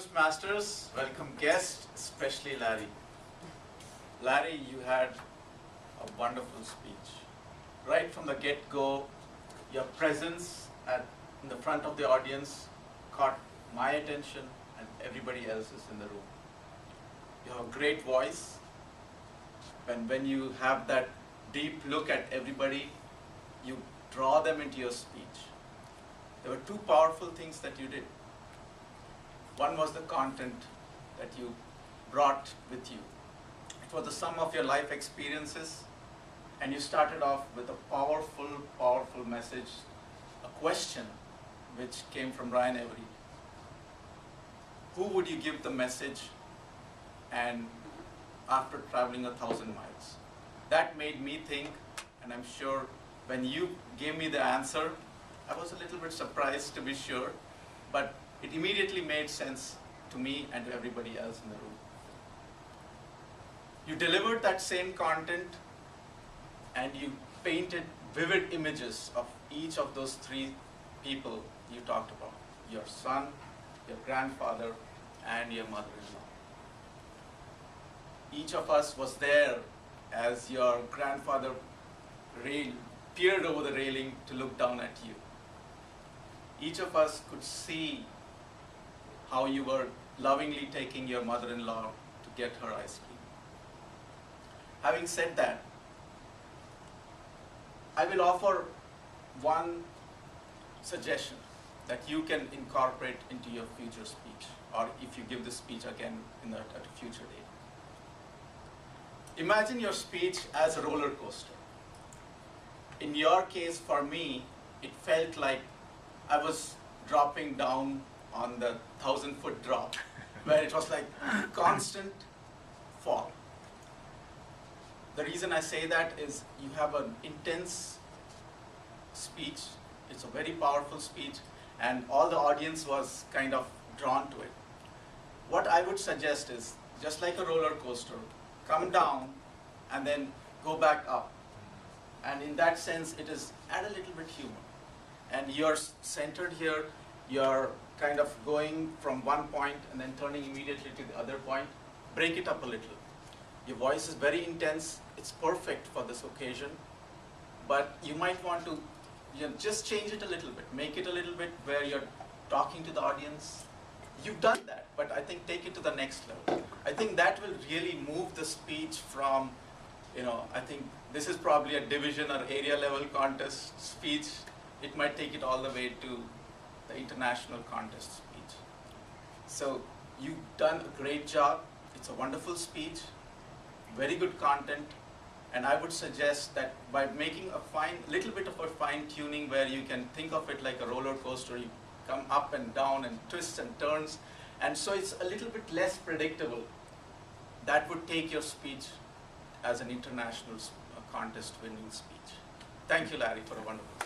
Toastmasters, welcome guests, especially Larry. Larry, you had a wonderful speech. Right from the get-go, your presence in the front of the audience caught my attention and everybody else's in the room. You have a great voice. When you have that deep look at everybody, you draw them into your speech. There were two powerful things that you did. One was the content that you brought with you. It was the sum of your life experiences, and you started off with a powerful, powerful message, a question which came from Ryan Avery. Who would you give the message and after traveling 1,000 miles? That made me think, and I'm sure when you gave me the answer, I was a little bit surprised to be sure, but it immediately made sense to me and to everybody else in the room. You delivered that same content and you painted vivid images of each of those three people you talked about. Your son, your grandfather, and your mother-in-law. Each of us was there as your grandfather peered over the railing to look down at you. Each of us could see how you were lovingly taking your mother-in-law to get her ice cream. Having said that, I will offer one suggestion that you can incorporate into your future speech, or if you give the speech again at a future date. Imagine your speech as a roller coaster. In your case, for me, it felt like I was dropping down on the 1,000-foot drop, where it was like constant fall. The reason I say that is you have an intense speech. It's a very powerful speech, and all the audience was kind of drawn to it. What I would suggest is, just like a roller coaster, come down and then go back up. And in that sense, it is add a little bit humor. And you're centered here, you're kind of going from one point and then turning immediately to the other point. Break it up a little. Your voice is very intense. It's perfect for this occasion. But you might want to just change it a little bit. Make it a little bit where you're talking to the audience. You've done that, but I think take it to the next level. I think that will really move the speech from, I think this is probably a division or area level contest speech. It might take it all the way to the international contest speech. So you've done a great job. It's a wonderful speech, very good content, and I would suggest that by making a little bit of a fine tuning where you can think of it like a roller coaster, you come up and down and twists and turns, and so it's a little bit less predictable. That would take your speech as an international contest winning speech. Thank you, Larry, for a wonderful